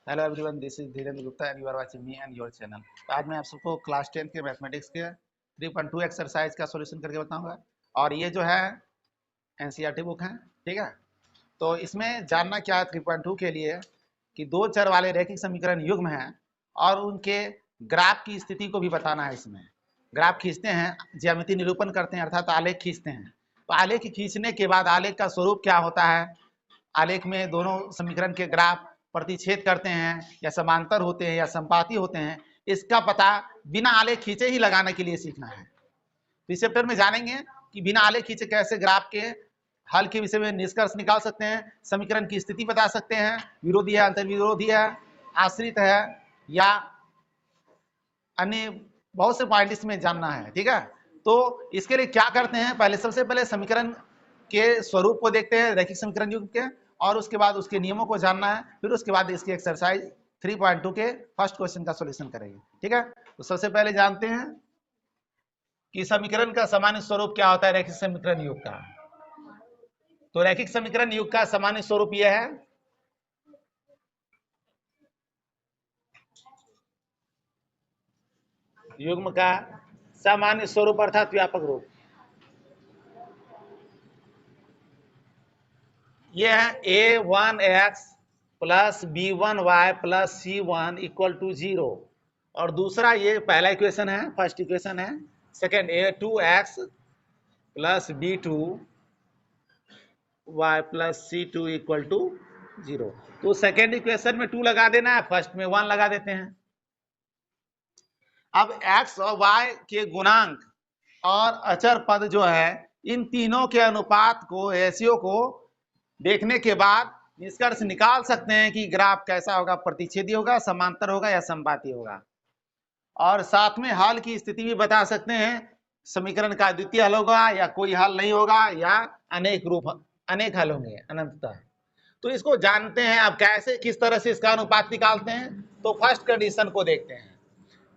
Hello everyone, this is Dhirendra Gupta and you are watching me and your channel. आज मैं आप सबको क्लास 10 के मैथमेटिक्स के 3.2 एक्सरसाइज का सॉल्यूशन करके बताऊंगा। और ये जो है एनसीईआरटी बुक है, ठीक है। तो इसमें जानना क्या है 3.2 के लिए कि दो चर वाले रैखिक समीकरण युग्म हैं और उनके ग्राफ की स्थिति को भी बताना है। इसमें ग्राफ खींचते हैं, ज्यामिति निरूपण करते हैं, अर्थात आलेख खींचते हैं। तो आलेख खींचने के बाद आलेख का स्वरूप क्या होता है, आलेख में दोनों समीकरण के ग्राफ प्रतिच्छेद करते हैं या समांतर होते हैं या संपाती होते हैं, इसका पता बिना आलेख खींचे ही लगाने के लिए सीखना है। तो इस चैप्टर में जानेंगे कि बिना आलेख खींचे कैसे ग्राफ के हल के विषय में निष्कर्ष निकाल सकते हैं, समीकरण की स्थिति बता सकते हैं, विरोधी है, अंतर्विरोधी है, आश्रित है या अन्य बहुत से पॉइंट इसमें जानना है, ठीक है। तो इसके लिए क्या करते हैं, पहले सबसे पहले समीकरण के स्वरूप को देखते हैं, रैखिक समीकरण युग्म के, और उसके बाद उसके नियमों को जानना है। फिर उसके बाद इसकी एक्सरसाइज 3.2 के फर्स्ट क्वेश्चन का सॉल्यूशन करेंगे, ठीक है। तो सबसे पहले जानते हैं कि समीकरण का सामान्य स्वरूप क्या होता है रैखिक समीकरण युग्म का। तो रैखिक समीकरण युग्म का सामान्य स्वरूप यह है, युग्म का सामान्य स्वरूप अर्थात व्यापक रूप, यह है a1x plus b1y plus c1 equal to 0। और दूसरा, ये पहला इक्वेशन है, फर्स्ट इक्वेशन है। Second, a2x plus b2y plus c2 equal to 0। तो सेकेंड इक्वेशन में 2 लगा देना है, फर्स्ट में 1 लगा देते हैं। अब x और y के गुणांक और अचर पद जो है, इन तीनों के अनुपात को, रेशियो को देखने के बाद निष्कर्ष निकाल सकते हैं कि ग्राफ कैसा होगा, प्रतिच्छेदी होगा, समांतर होगा या संपाती होगा। और साथ में हल की स्थिति भी बता सकते हैं, समीकरण का द्वितीय हल होगा या कोई हल नहीं होगा या अनेक हल होंगे अनंततः। तो इसको जानते हैं। अब कैसे, किस तरह से इसका अनुपात निकालते हैं, तो फर्स्ट कंडीशन को देखते हैं।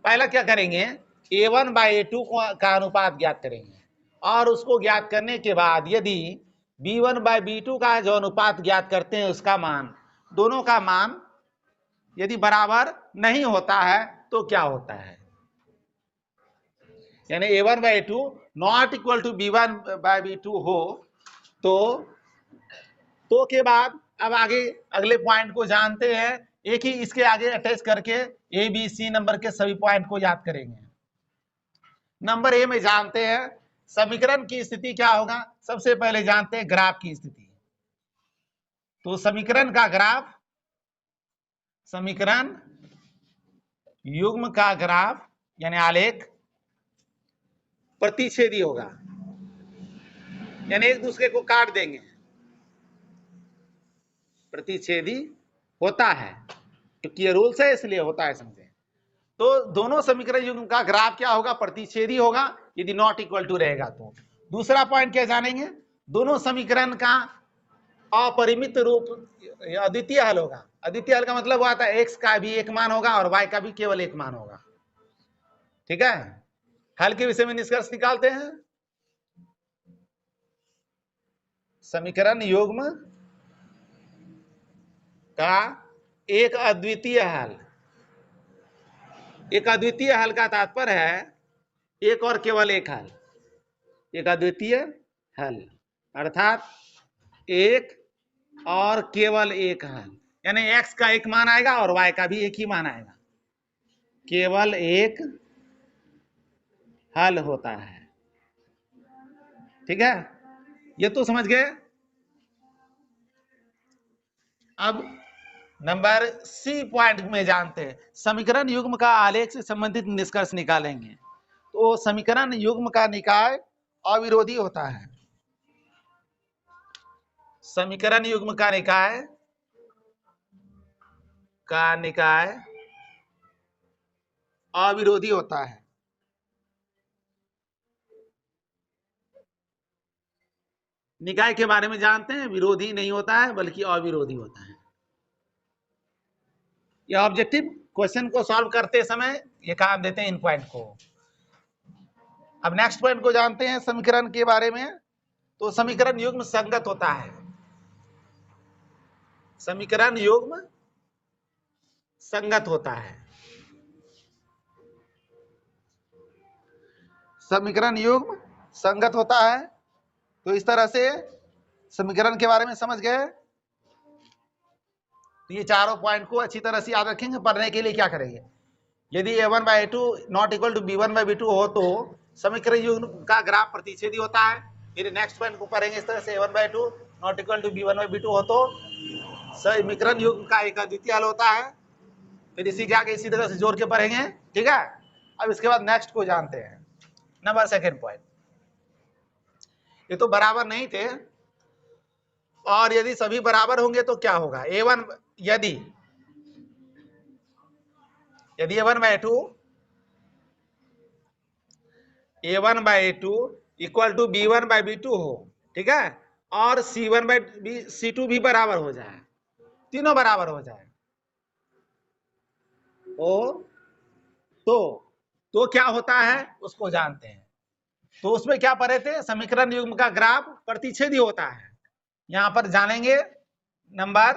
पहला क्या करेंगे, a1 बाई a2 का अनुपात ज्ञात करेंगे, और उसको ज्ञात करने के बाद यदि b1 बाई b2 का जो अनुपात ज्ञात करते हैं, उसका मान, दोनों का मान यदि बराबर नहीं होता है तो क्या होता है, यानी a1 by a2 not equal to b1 by b2 हो तो के बाद अब आगे अगले पॉइंट को जानते हैं। एक ही इसके आगे अटैच करके ए बी सी नंबर के सभी पॉइंट को याद करेंगे। नंबर ए में जानते हैं समीकरण की स्थिति क्या होगा। सबसे पहले जानते हैं ग्राफ की स्थिति। तो समीकरण का ग्राफ, समीकरण युग्म का ग्राफ यानी आलेख प्रतिच्छेदी होगा, यानी एक दूसरे को काट देंगे, प्रतिच्छेदी होता है क्योंकि ये रूल्स है, इसलिए होता है, समझे। तो दोनों समीकरण युग्म का ग्राफ क्या होगा, प्रतिच्छेदी होगा यदि नॉट इक्वल टू रहेगा तो। दूसरा पॉइंट क्या जानेंगे, दोनों समीकरण का अपरिमित रूप अद्वितीय हल होगा। अद्वितीय हल का मतलब हुआ था x का भी एक मान होगा और y का भी केवल एक मान होगा, ठीक है। हल के विषय में निष्कर्ष निकालते हैं। समीकरण युग्म का एक अद्वितीय हल, एक अद्वितीय हल का तात्पर्य है एक और केवल एक हल, एक अद्वितीय हल अर्थात एक और केवल एक हल, यानी x का एक मान आएगा और y का भी एक ही मान आएगा, केवल एक हल होता है, ठीक है। ये तो समझ गए। अब नंबर सी पॉइंट में जानते हैं, समीकरण युग्म का आलेख से संबंधित निष्कर्ष निकालेंगे। तो समीकरण युग्म का निकाय अविरोधी होता है। समीकरण युग्म का निकाय अविरोधी होता है। निकाय के बारे में जानते हैं, विरोधी नहीं होता है बल्कि अविरोधी होता है। ये ऑब्जेक्टिव क्वेश्चन को सॉल्व करते समय ये काम देते हैं इन पॉइंट को। अब नेक्स्ट पॉइंट को जानते हैं समीकरण के बारे में। तो समीकरण युग्म संगत होता है। समीकरण युग्म संगत होता है। समीकरण युग्म संगत होता है। तो इस तरह से समीकरण के बारे में समझ गए। तो ये चारों पॉइंट को अच्छी तरह से याद रखेंगे। पढ़ने के लिए क्या करेंगे, यदि a1/a2 not equal to b1/b2 हो तो समीकरण युग्म का ग्राफ प्रतिच्छेदी होता है। फिर नेक्स्ट पॉइंट को पढ़ेंगे इस तरह से, a1/2 not equal to b1/b2 हो तो समीकरण युग्म का एक अद्वितीय हल होता है। फिर इसी के आगे इसी तरह से जोड़ के पढ़ेंगे, ठीक है। अब इसके बाद नेक्स्ट को जानते हैं, नंबर सेकंड पॉइंट। ये तो बराबर नहीं थे, और यदि सभी बराबर होंगे तो क्या होगा, a1 यदि a1/2 इक्वल टू b1/b2 हो, ठीक है, और c1/c2 भी बराबर हो जाए, तीनों बराबर हो जाए तो क्या होता है उसको जानते हैं। तो उसमें क्या पढ़े थे, समीकरण युग्म का ग्राफ प्रतिच्छेदी होता है। यहां पर जानेंगे नंबर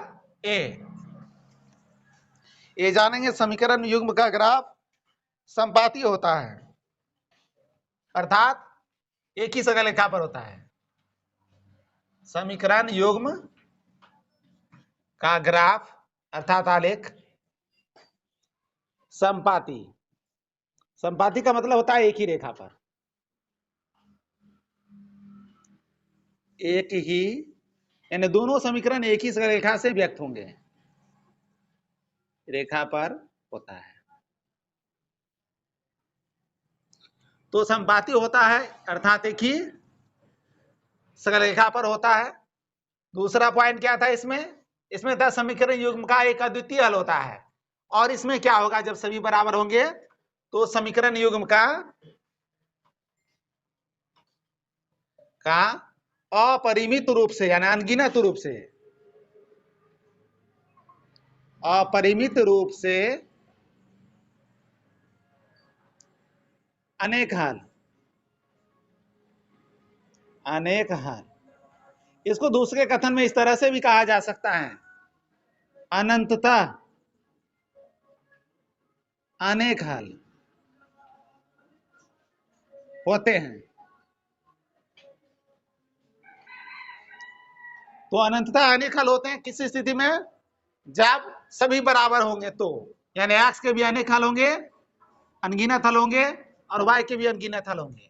ए जानेंगे, समीकरण युग्म का ग्राफ संपाती होता है, अर्थात एक ही सरल रेखा पर होता है। समीकरण युग्म का ग्राफ अर्थात आलेख संपाती, संपाती का मतलब होता है एक ही रेखा पर, एक ही, यानी दोनों समीकरण एक ही रेखा से व्यक्त होंगे, रेखा पर होता है। तो संपाती होता है अर्थात एक ही सरल रेखा पर होता है। दूसरा पॉइंट क्या था इसमें था समीकरण युग्म का एक अद्वितीय हल होता है। और इसमें क्या होगा, जब सभी बराबर होंगे तो समीकरण युग्म का अपरिमित रूप से, यानी अनगिनत रूप से, अपरिमित रूप से अनेक हल, अनेक हल। इसको दूसरे कथन में इस तरह से भी कहा जा सकता है, अनंततः अनेक हल होते हैं। तो अनंततः अनेक हल होते हैं किस स्थिति में, जब सभी बराबर होंगे तो, यानी x के भी अनेक हल होंगे, अनगिनत हल होंगे, और y के भी अनगिनत हल होंगे।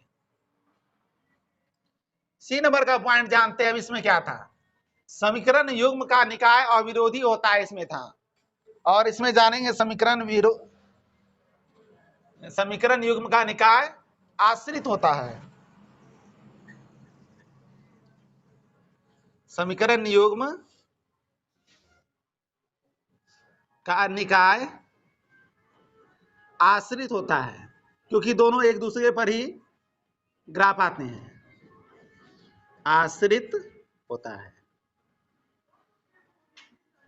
सी नंबर का पॉइंट जानते हैं। अब इसमें क्या था, समीकरण युग्म का निकाय अविरोधी होता है, इसमें था। और इसमें जानेंगे समीकरण युग्म का निकाय आश्रित होता है। समीकरण युग्म का निकाय आश्रित होता है, क्योंकि दोनों एक दूसरे पर ही ग्राफ आते हैं, आश्रित होता है।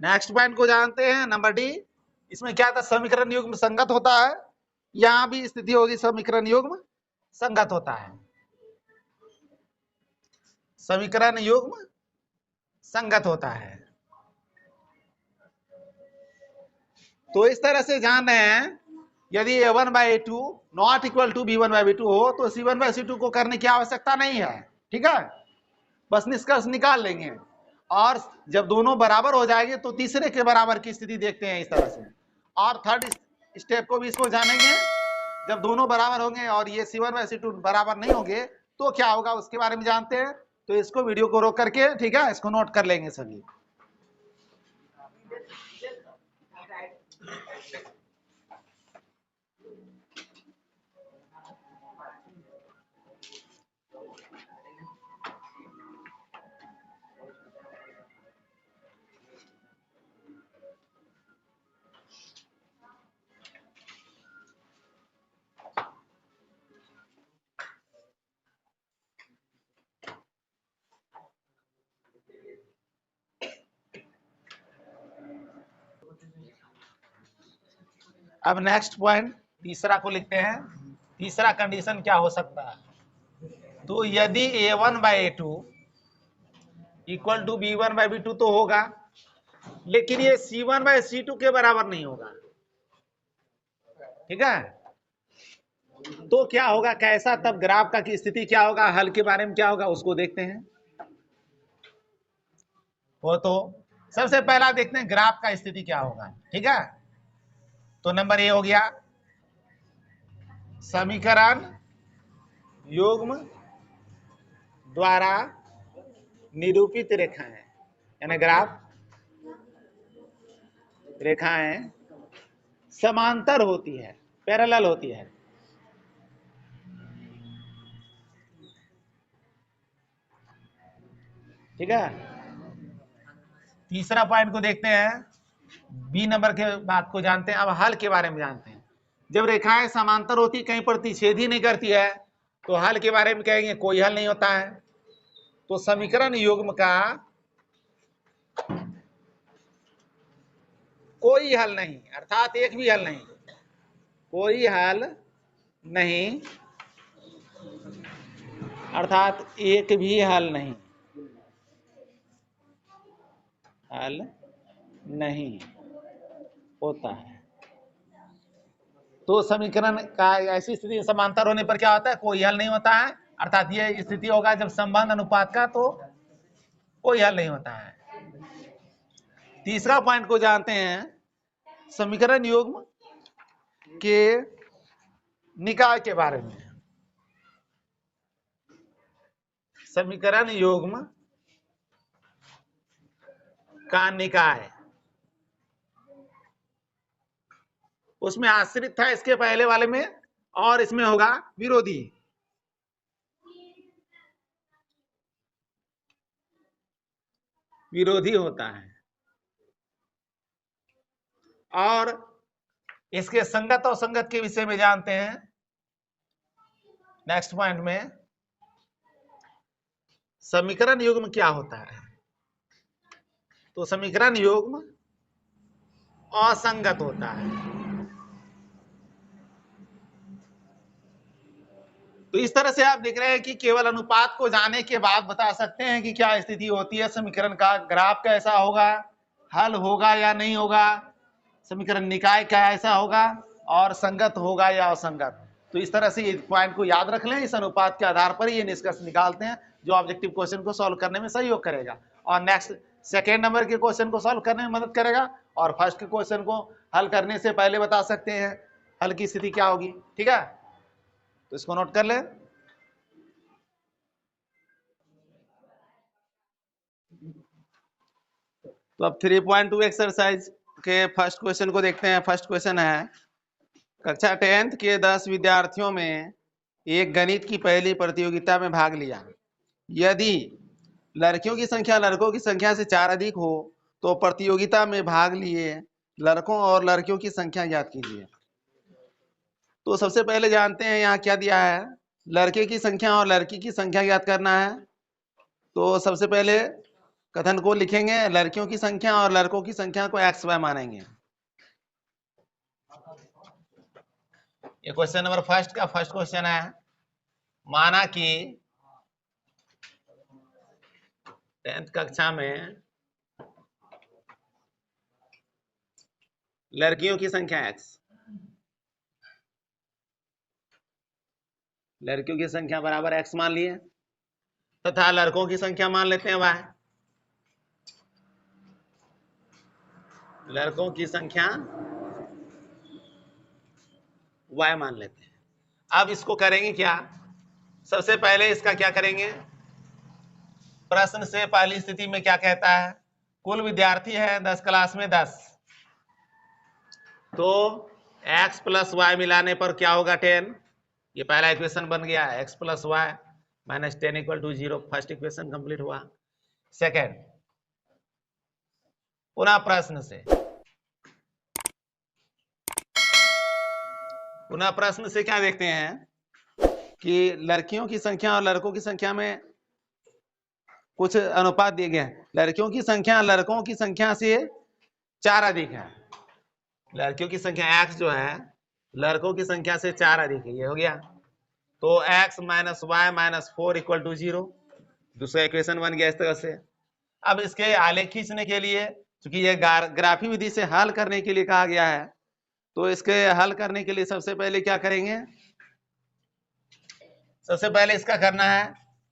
नेक्स्ट पॉइंट को जानते हैं, नंबर डी। इसमें क्या था, समीकरण युग्म संगत होता है। यहां भी स्थिति होगी समीकरण युग्म संगत होता है, समीकरण युग्म संगत होता है। तो इस तरह से जान रहे हैं, यदि a1/a2 not equal to b1/b2 हो तो c1/c2 को करने की आवश्यकता नहीं है, ठीक है, बस निष्कर्ष निकाल लेंगे। और जब दोनों बराबर हो जाएंगे तो तीसरे के बराबर की स्थिति देखते हैं इस तरह से। और थर्ड स्टेप को भी इसको जानेंगे, जब दोनों बराबर होंगे और ये c1/c2 बराबर नहीं होंगे तो क्या होगा उसके बारे में जानते हैं। तो इसको वीडियो को रोक करके, ठीक है, इसको नोट कर लेंगे सभी। अब नेक्स्ट पॉइंट तीसरा को लिखते हैं। तीसरा कंडीशन क्या हो सकता है, तो यदि a1/a2 इक्वल टू b1/b2 तो होगा, लेकिन ये c1/c2 के बराबर नहीं होगा। ठीक है। तो क्या होगा, कैसा तब ग्राफ का की स्थिति क्या होगा, हल के बारे में क्या होगा उसको देखते हैं। वो तो सबसे पहला देखते हैं ग्राफ का स्थिति क्या होगा। ठीक है, तो नंबर ए हो गया समीकरण युग्म द्वारा निरूपित रेखाएं, यानी ग्राफ रेखाएं समांतर होती है, पैरेलल होती है। ठीक है, तीसरा पॉइंट को देखते हैं, बी नंबर के बात को जानते हैं। अब हल के बारे में जानते हैं। जब रेखाएं समांतर होती, कहीं प्रतिच्छेद ही नहीं करती है, तो हल के बारे में कहेंगे कोई हल नहीं होता है। तो समीकरण युग्म का कोई हल नहीं, अर्थात एक भी हल नहीं, कोई हल नहीं, अर्थात एक भी हल नहीं, हल नहीं होता है। तो समीकरण का ऐसी स्थिति समांतर होने पर क्या होता है, कोई हल नहीं होता है, अर्थात ये स्थिति होगा जब संबंध अनुपात का, तो कोई हल नहीं होता है। तीसरा पॉइंट को जानते हैं, समीकरण युग्म के निकाय के बारे में। समीकरण युग्म का निकाय, उसमें आश्रित था इसके पहले वाले में, और इसमें होगा विरोधी। विरोधी होता है। और इसके संगत और संगत के विषय में जानते हैं नेक्स्ट पॉइंट में। समीकरण युग्म क्या होता है, तो समीकरण युग्म असंगत होता है। तो इस तरह से आप देख रहे हैं कि केवल अनुपात को जाने के बाद बता सकते हैं कि क्या स्थिति होती है समीकरण का, ग्राफ कैसा होगा, हल होगा या नहीं होगा, समीकरण निकाय क्या ऐसा होगा, और संगत होगा या असंगत। तो इस तरह से इस पॉइंट को याद रख लें, इस अनुपात के आधार पर ये निष्कर्ष निकालते हैं जो ऑब्जेक्टिव क्वेश्चन को सॉल्व करने में सहयोग करेगा, और नेक्स्ट सेकेंड नंबर के क्वेश्चन को सॉल्व करने में मदद करेगा, और फर्स्ट के क्वेश्चन को हल करने से पहले बता सकते हैं हल की स्थिति क्या होगी। ठीक है, तो इसको नोट कर लें। तो अब 3.2 एक्सरसाइज के फर्स्ट क्वेश्चन को देखते हैं। फर्स्ट क्वेश्चन है, कक्षा 10th के 10 विद्यार्थियों में एक गणित की पहली प्रतियोगिता में भाग लिया। यदि लड़कियों की संख्या लड़कों की संख्या से 4 अधिक हो तो प्रतियोगिता में भाग लिए लड़कों और लड़कियों की संख्या ज्ञात कीजिए। तो सबसे पहले जानते हैं यहाँ क्या दिया है, लड़के की संख्या और लड़की की संख्या ज्ञात करना है। तो सबसे पहले कथन को लिखेंगे, लड़कियों की संख्या और लड़कों की संख्या को XY मानेंगे। ये क्वेश्चन नंबर फर्स्ट का फर्स्ट क्वेश्चन है। माना कि 10th कक्षा में लड़कियों की संख्या X, लड़कियों की संख्या बराबर X मान लिए, तथा लड़कों की संख्या मान लेते हैं Y। लड़कों की संख्या Y मान लेते हैं। अब इसको करेंगे क्या, सबसे पहले इसका क्या करेंगे, प्रश्न से पहली स्थिति में क्या कहता है, कुल विद्यार्थी है 10 क्लास में 10, तो x प्लस वाई मिलाने पर क्या होगा 10। ये पहला इक्वेशन बन गया, x plus y minus 10 equal to 0। First equation complete हुआ। सेकेंड, पुनः प्रश्न से, पुनः प्रश्न से क्या देखते हैं कि लड़कियों की संख्या और लड़कों की संख्या में कुछ अनुपात दिए गए हैं। लड़कियों की संख्या लड़कों की संख्या से 4 अधिक है, लड़कियों की संख्या x जो है लड़कों की संख्या से 4 अधिक है, ये हो गया। तो x minus y minus 4 equal to 0, दूसरा इक्वेशन बन गया इस तरह से। अब इसके आलेख खींचने के लिए, चूंकि ये ग्राफी विधि से हल करने के लिए कहा गया है, तो इसके हल करने के लिए सबसे पहले क्या करेंगे, सबसे पहले इसका करना है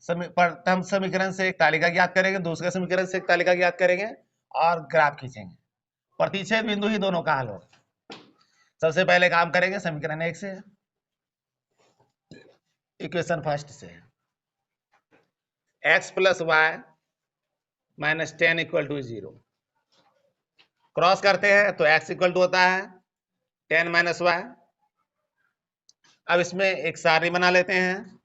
प्रथम समीकरण से एक तालिका ज्ञात करेंगे, दूसरे समीकरण से एक तालिका ज्ञात करेंगे और ग्राफ खींचेंगे। प्रतिच्छेद बिंदु ही दोनों का हल होगा। सबसे पहले काम करेंगे समीकरण 1 से, इक्वेशन फर्स्ट से, x plus y minus 10 equal to 0। Cross करते हैं तो x इक्वल टू होता है 10 माइनस वाई। अब इसमें एक सारणी बना लेते हैं,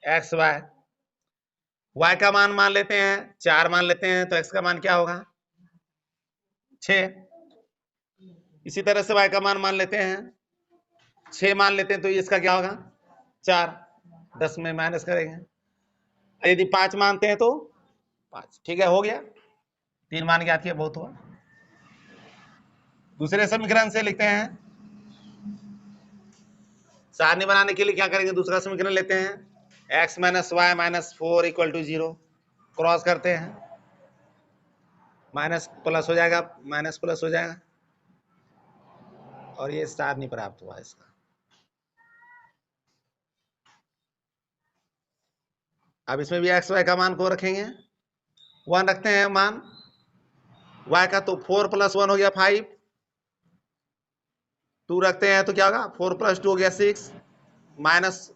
एक्स वाई, y का मान लेते हैं 4 मान लेते हैं, तो x का मान क्या होगा 6। इसी तरह से y का मान लेते हैं 6 मान लेते हैं, तो इसका क्या होगा 4, 10 में माइनस करेंगे। यदि 5 मानते हैं तो 5। ठीक है, हो गया, 3 मान ज्ञात किया, बहुत हुआ। दूसरे समीकरण से लिखते हैं, सारणी बनाने के लिए क्या करेंगे, दूसरा समीकरण लेते हैं, x minus y minus 4 equal to 0। Cross करते हैं, माइनस प्लस हो जाएगा, माइनस प्लस हो जाएगा, और ये सारणी प्राप्त हुआ इसका। अब इसमें भी एक्स वाई का मान को रखेंगे, 1 रखते हैं मान y का, तो 4 प्लस 1 हो गया 5, 2 रखते हैं तो क्या होगा 4 प्लस 2 हो गया 6, माइनस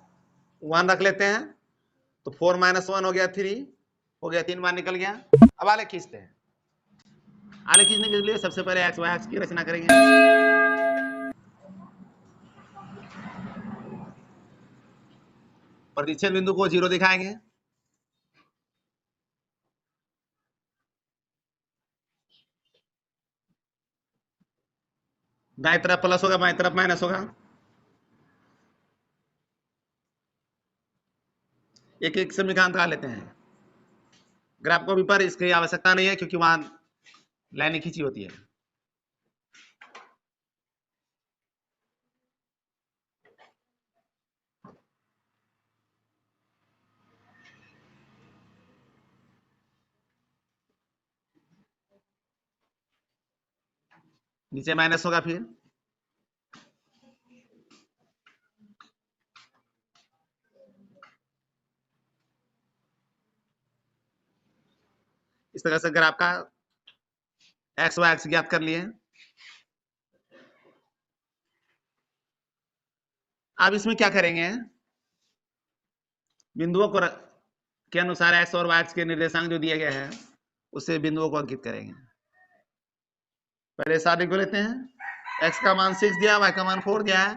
1 रख लेते हैं तो 4 माइनस 1 हो गया 3, हो गया 3 मान निकल गया। अब आलेख खींचते हैं। आलेख खींचने के लिए सबसे पहले एक्स वाई एक्स की रचना करेंगे। प्रतिच्छेद बिंदु को 0 दिखाएंगे, दाएं तरफ प्लस होगा, बाएं तरफ माइनस होगा। एक एक समीकरण निकाल लेते हैं। ग्राफ को भी पर इसकी आवश्यकता नहीं है क्योंकि वहां लाइनें खींची होती है। नीचे माइनस होगा, फिर इस तरह से ग्राफ का एक्स वाई एक्स ज्ञात कर लिए। अब इसमें क्या करेंगे, बिंदुओं को के अनुसार एक्स और वाई के निर्देशांक जो दिए गए हैं उससे बिंदुओं को अंकित करेंगे। पहले सारणी को लेते हैं, x का मान 6 दिया, y का मान 4 दिया है,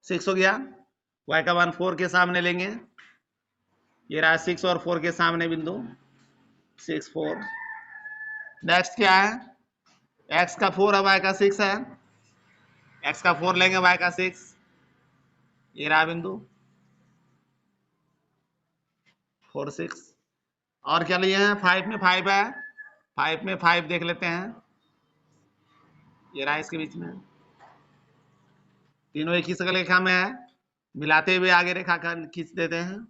6 हो गया, y का मान 4 के सामने लेंगे, ये रहा 6 और 4 के सामने बिंदु 6 4। नेक्स्ट क्या है, x का 4 है, y का 6 है, x का 4 लेंगे, y का 6, ये रहा बिंदु 4 6। और क्या लिए हैं, 5 में 5 है, 5 में 5 देख लेते हैं, ये रहा इसके बीच में, तीनों एक ही सकल रेखा में है, मिलाते हुए आगे रेखा खींच देते हैं,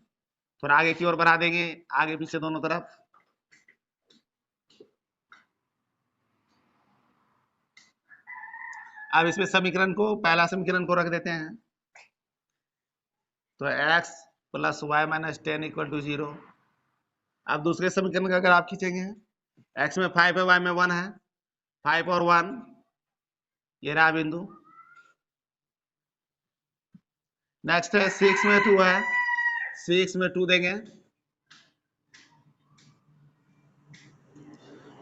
थोड़ा आगे की ओर बढ़ा देंगे, आगे पीछे दोनों तरफ। अब इसमें समीकरण को, पहला समीकरण को रख देते हैं, तो x plus y minus 10 equal to 0। अब दूसरे समीकरण का अगर आप खींचेंगे, x में 5 है, y में 1 है, 5 और 1, ये रहा बिंदु। नेक्स्ट है 6 में 2 है, 6 में 2 देंगे,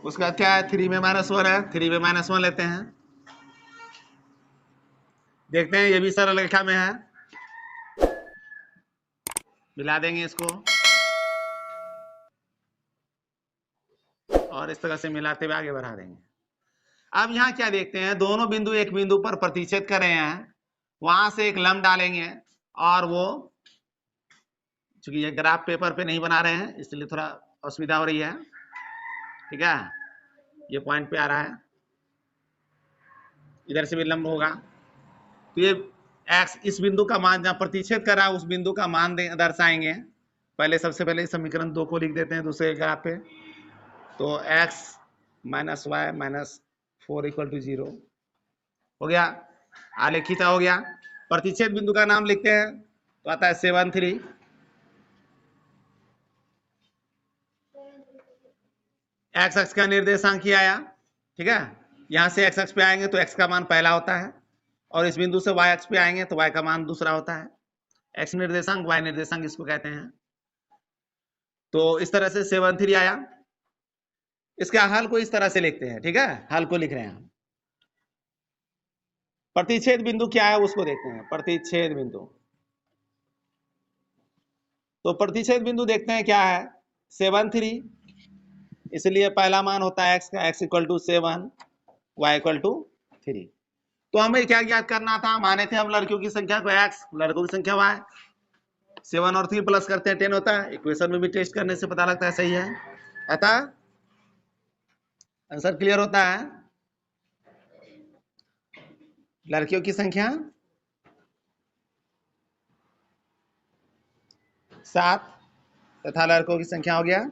उसका क्या है 3 में माइनस 1 है, 3 में माइनस 1 लेते हैं, देखते हैं ये भी सरल रेखा में है, मिला देंगे इसको और इस तरह से मिलाते हुए आगे बढ़ा देंगे। अब यहाँ क्या देखते हैं, दोनों बिंदु एक बिंदु पर प्रतिच्छेद कर रहे हैं, वहां से एक लंब डालेंगे और वो, चूंकि ये ग्राफ पेपर पे नहीं बना रहे हैं इसलिए थोड़ा असुविधा हो रही है, ठीक है, ये पॉइंट पे आ रहा है, इधर से भी लंब होगा, तो ये x इस बिंदु का मान जहां प्रतिच्छेद कर रहा है उस बिंदु का मान दर्शाएंगे। पहले सबसे पहले समीकरण 2 को लिख देते हैं दूसरे ग्राफ पे, तो x minus y minus 4 equal to 0 हो गया। आलेखिता हो गया। प्रतिच्छेद बिंदु का नाम लिखते हैं तो आता है 7 3। एक्स अक्ष का निर्देशांक ही आया, ठीक है। यहां से एक्स अक्ष पे आएंगे तो एक्स का मान पहला होता है और इस बिंदु से वाई अक्ष पे आएंगे तो वाई का मान दूसरा होता है। एक्स निर्देशांक वाई निर्देशांक इसको कहते हैं। तो इस तरह से 7 3 आया। इसका हल को इस तरह से लिखते हैं, ठीक है। हल को लिख रहे हैं हम। प्रतिच्छेद बिंदु क्या है उसको देखते हैं। प्रतिच्छेद बिंदु, तो प्रतिच्छेद बिंदु देखते हैं क्या है, 7 3। इसलिए पहला मान होता है एक्स का, x equal to 7, y equal to 3। तो हमें क्या ज्ञात करना था, माने थे हम लड़कियों की संख्या को एक्स, लड़कों की संख्या वाई। 7 और 3 प्लस करते हैं 10 होता है। इक्वेशन में भी टेस्ट करने से पता लगता है सही है। अतः आंसर क्लियर होता है। लड़कियों की संख्या 7 तथा लड़कों की संख्या हो गया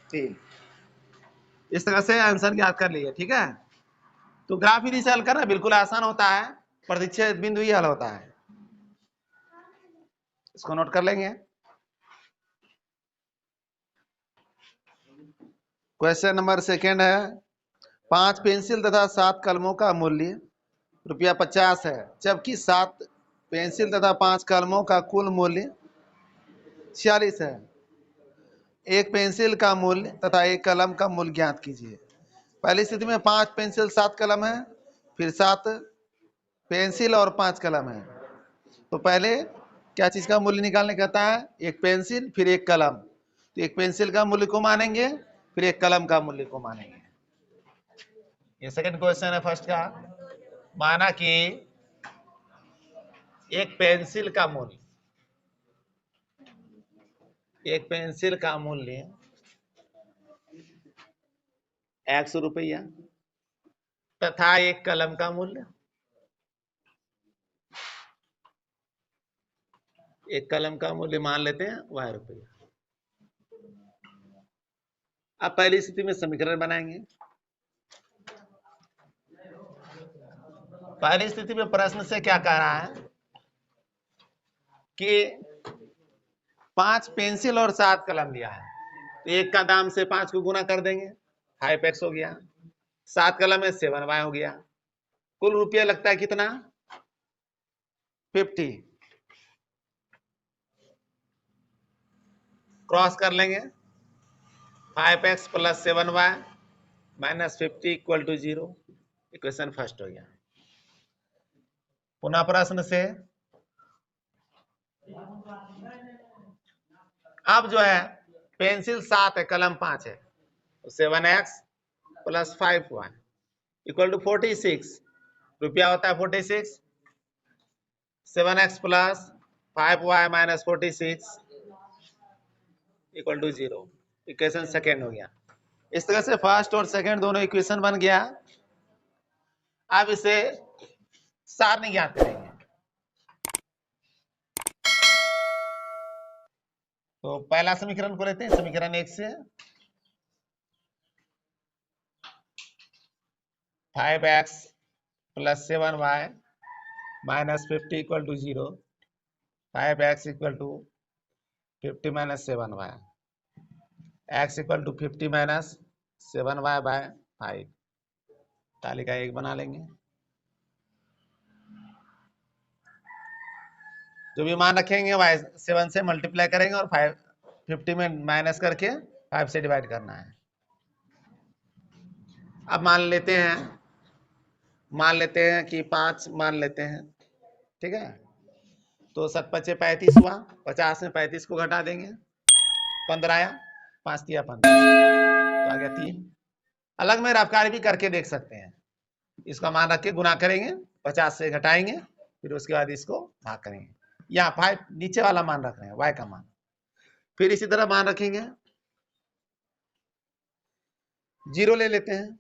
3। इस तरह से आंसर ज्ञात कर लिए, ठीक है। तो ग्राफ विधि से हल करना बिल्कुल आसान होता है, प्रतिच्छेद बिंदु ही हल होता है। इसको नोट कर लेंगे। क्वेश्चन नंबर सेकेंड है, 5 पेंसिल तथा 7 कलमों का मूल्य ₹50 है, जबकि 7 पेंसिल तथा 5 कलमों का कुल मूल्य 46 है। एक पेंसिल का मूल्य तथा एक कलम का मूल्य ज्ञात कीजिए। पहली स्थिति में 5 पेंसिल 7 कलम है, फिर 7 पेंसिल और 5 कलम है। तो पहले क्या चीज का मूल्य निकालने कहता है, एक पेंसिल फिर एक कलम। तो एक पेंसिल का मूल्य को मानेंगे, फिर एक कलम का मूल्य को मानेंगे। ये सेकंड क्वेश्चन है फर्स्ट का। माना कि एक पेंसिल का मूल्य, एक पेंसिल का मूल्य 100 रुपया तथा एक कलम का मूल्य, एक कलम का मूल्य मान लेते हैं ₹y। अब पहली स्थिति में समीकरण बनाएंगे। पहली स्थिति में प्रश्न से क्या कह रहा है कि 5 पेंसिल और 7 कलम दिया है, तो एक का दाम से 5 को गुना कर देंगे, 5x हो गया। 7 कलम में 7y हो गया। कुल रुपया लगता है कितना, 50। क्रॉस कर लेंगे, 5x plus 7y minus 50 equal to 0। Equation first हो गया। पुनः प्रश्न से अब जो है पेंसिल 7 है, कलम 5 है, तो 7x plus 5y equal to 46। रुपया होता है 46। 7x plus 5y minus 46 equal to 0। Equation second हो गया। इस तरह से फर्स्ट और सेकेंड दोनों इक्वेशन बन गया। अब इसे सारणी ज्ञात करेंगे। तो पहला समीकरण को लेते हैं, समीकरण 1 से 5x plus 7y minus 50 equal to 0। 5x equal to 50 minus 7y, x equal to 50 minus 7y by 5। तालिका 1 बना लेंगे। जो भी मान रखेंगे y 7 से मल्टीप्लाई करेंगे और 50 में माइनस करके 5 से डिवाइड करना है। अब मान लेते हैं कि 5 मान लेते हैं, ठीक है। तो 7 5 35 हुआ, 50 में 35 को घटा देंगे, 15 आया, 5 दिया 15, तो आ गया 3। अलग में रफकारी भी करके देख सकते हैं। इसका मान रख के गुना करेंगे, 50 से घटाएंगे, फिर उसके बाद इसको भाग करेंगे। यहाँ 5 नीचे वाला मान रख रहे हैं, y का मान। फिर इसी तरह मान रखेंगे, 0 ले लेते हैं,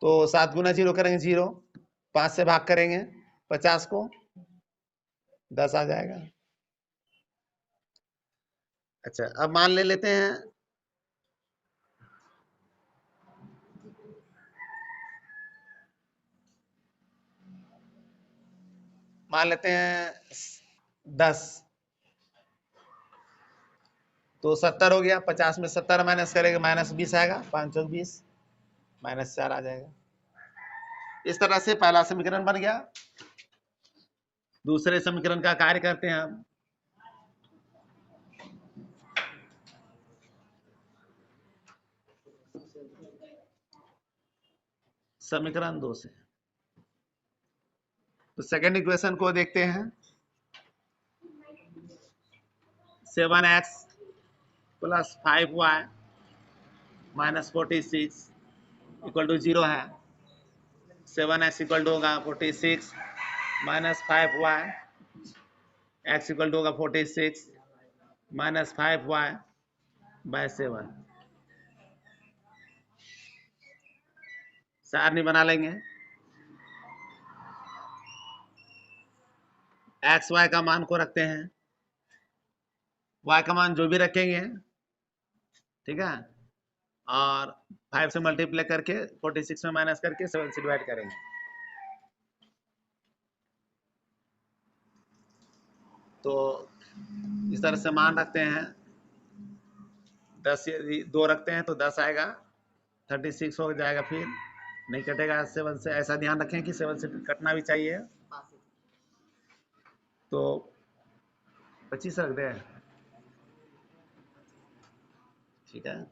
तो 7 गुना 0 करेंगे 0, 5 से भाग करेंगे 50 को, 10 आ जाएगा। अच्छा, अब मान ले लेते हैं मान लेते हैं 10, तो 70 हो गया। 50 में 70 माइनस करेंगे, -20 आएगा, 5 चौक 20, -4 आ जाएगा। इस तरह से पहला समीकरण बन गया। दूसरे समीकरण का कार्य करते हैं हम। समीकरण 2 से तो सेकेंड इक्वेशन को देखते हैं। 7x + 5y - 46 = 0 है। 7x = होगा 46 - 5y, x = होगा 46 - 5y/7। सारणी बना लेंगे। एक्स वाई का मान को रखते हैं, y का मान जो भी रखेंगे, ठीक है, और 5 से मल्टीप्लाई करके 46 में माइनस करके 7 से डिवाइड करेंगे। तो इस तरह से मान रखते हैं। 10 यदि 2 रखते हैं तो 10 आएगा, 36 हो जाएगा, फिर नहीं कटेगा 7 से। ऐसा ध्यान रखें कि 7 से कटना भी चाहिए। तो 25 रख दें, ठीक है।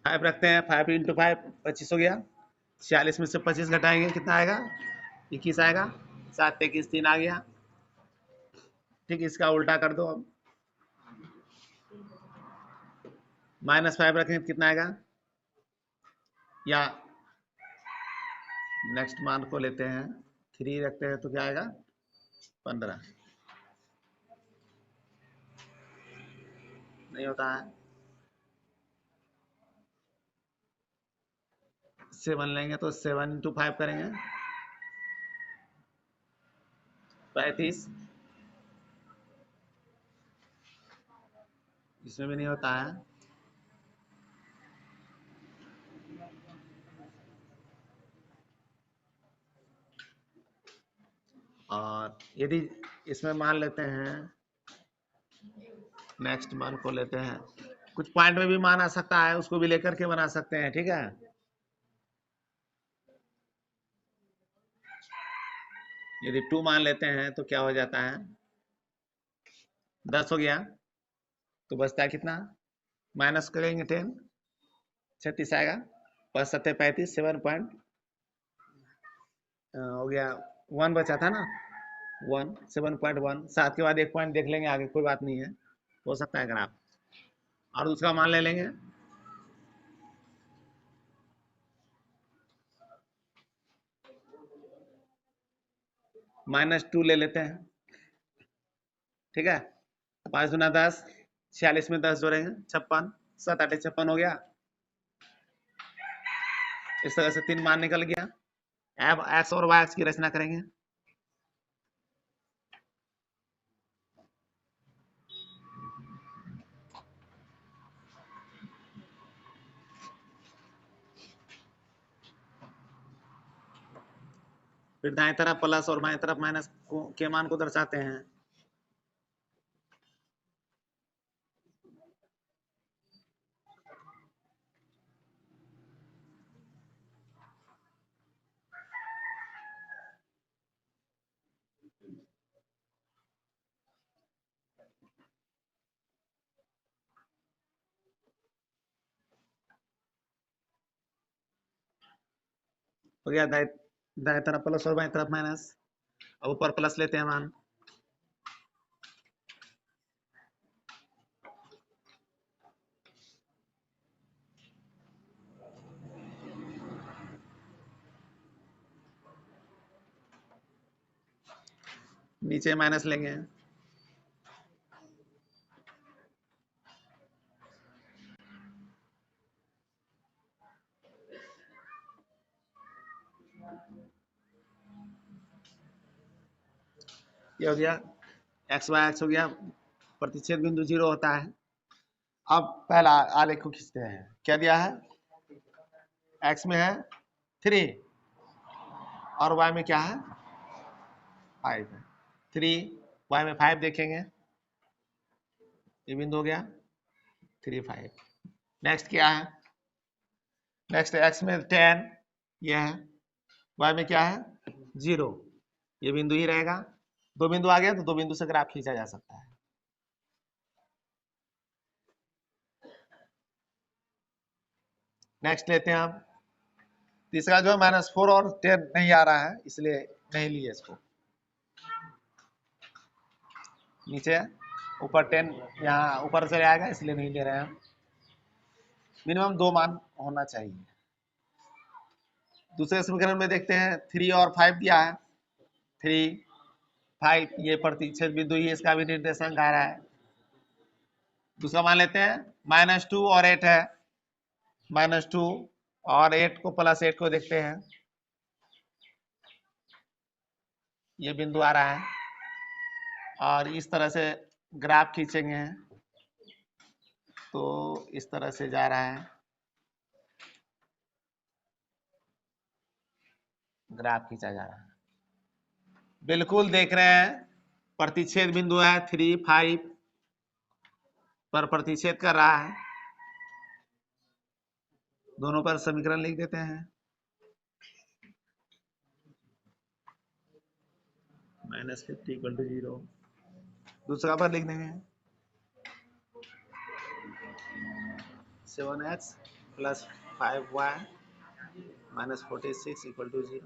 5 रखते हैं, 5 × 5 25 हो गया। 46 में से 25 घटाएंगे, कितना आएगा? 21 आएगा। 7 × 21 3 आ गया। ठीक, इसका उल्टा कर दो अब। -5 रखेंगे तो कितना आएगा? या नेक्स्ट मान को लेते हैं, 3 रखते हैं तो क्या आएगा? 15। नहीं होता है। 7 लेंगे तो 7 × 5 करेंगे, 35। इसमें भी नहीं होता है। और यदि इसमें मान लेते हैं, नेक्स्ट मान को लेते हैं, कुछ पॉइंट में भी मान आ सकता है, उसको भी लेकर के बना सकते हैं, ठीक है। यदि 2 मान लेते हैं तो क्या हो जाता है? 10 हो गया, तो बचता है कितना? माइनस करेंगे 10, 36 आएगा। 5 7 35, 7 पॉइंट हो गया। 1 बचा था ना, 1 7.1। 7 के बाद एक पॉइंट देख लेंगे आगे, कोई बात नहीं है, हो सकता है अगर आप। और दूसरा मान ले लेंगे, -2 ले लेते हैं, ठीक है। 5 × 10, 46 में 10 जोड़ेंगे 56, 7 8 56 हो गया। इस तरह से 3 मान निकल गया। अब एक्स और वाई एक्स की रचना करेंगे। फिर दाएं तरफ प्लस और बाएं तरफ माइनस के मान को दर्शाते हैं। हो गया, दाएं तरफ प्लस और बाएं तरफ माइनस। अब ऊपर प्लस लेते हैं मान, नीचे माइनस लेंगे। ये हो गया, एक्स वाई एक्स हो गया। प्रतिच्छेद बिंदु 0 होता है, अब पहला आलेख को खींचते हैं। क्या दिया है? x में है 3 और y में क्या है? 5 है। 3 y में 5 देखेंगे, ये बिंदु हो गया 3 5। नेक्स्ट क्या है? नेक्स्ट x में 10 ये है, y में क्या है? 0, ये बिंदु ही रहेगा। दो बिंदु आ गया तो दो बिंदु से ग्राफ खींचा जा सकता है। नेक्स्ट लेते हैं हम तीसरा जो है -4 और 10 नहीं आ रहा है इसलिए नहीं लिए इसको। नीचे ऊपर 10 यहाँ ऊपर से आएगा इसलिए नहीं ले रहे हैं हम। मिनिमम 2 मान होना चाहिए। दूसरे समीकरण में देखते हैं 3 और 5 दिया है। 3 5 ये प्रतिच्छेद बिंदु ही इसका भी निर्देशांक आ रहा है। दूसरा मान लेते हैं -2 और 8 है। -2 और 8 को +8 को देखते हैं, ये बिंदु आ रहा है और इस तरह से ग्राफ खींचेंगे तो इस तरह से जा रहा है, ग्राफ खींचा जा रहा है। बिल्कुल देख रहे हैं प्रतिच्छेद बिंदु है 3 5 पर प्रतिच्छेद कर रहा है। दोनों पर समीकरण लिख देते हैं। -50 = 0। दूसरा पर लिख देंगे 7x + 5y -46 = 0।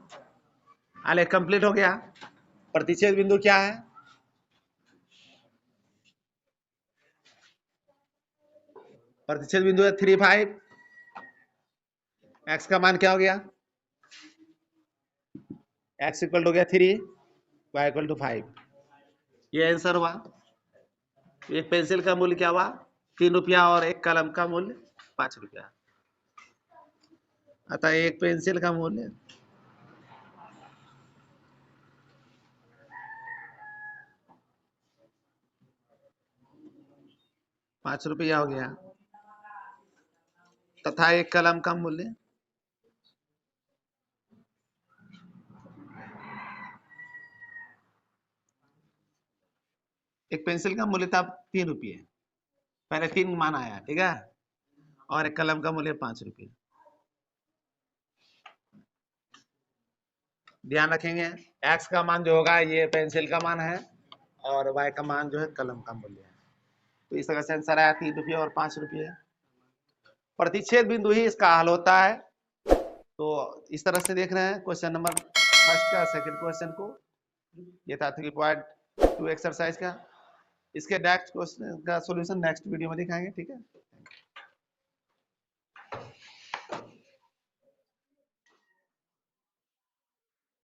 आलेख कंप्लीट हो गया। प्रतिच्छेद बिंदु क्या है? प्रतिच्छेद बिंदु है 3 5। x का मान क्या हो गया? x = हो गया 3, y = 5। ये आंसर हुआ। एक पेंसिल का मूल्य क्या हुआ? 3 रुपया और एक कलम का मूल्य 5 रुपया। अतः एक पेंसिल का मूल्य 5 रुपया हो गया तथा एक कलम का मूल्य 1 पेंसिल का मूल्य था 3 रुपये, पहले 3 मान आया, ठीक है, और एक कलम का मूल्य 5 रुपये। ध्यान रखेंगे x का मान जो होगा ये पेंसिल का मान है और y का मान जो है कलम का मूल्य है। तो इस तरह से आंसर आया 3 रुपये और 5 रुपये। प्रतिच्छेद बिंदु ही इसका हल होता है। तो इस तरह से देख रहे हैं क्वेश्चन नंबर फर्स्ट का सेकंड क्वेश्चन को। ये था 3.2 एक्सरसाइज का। इसके नेक्स्ट क्वेश्चन का सॉल्यूशन नेक्स्ट वीडियो में दिखाएंगे, ठीक है।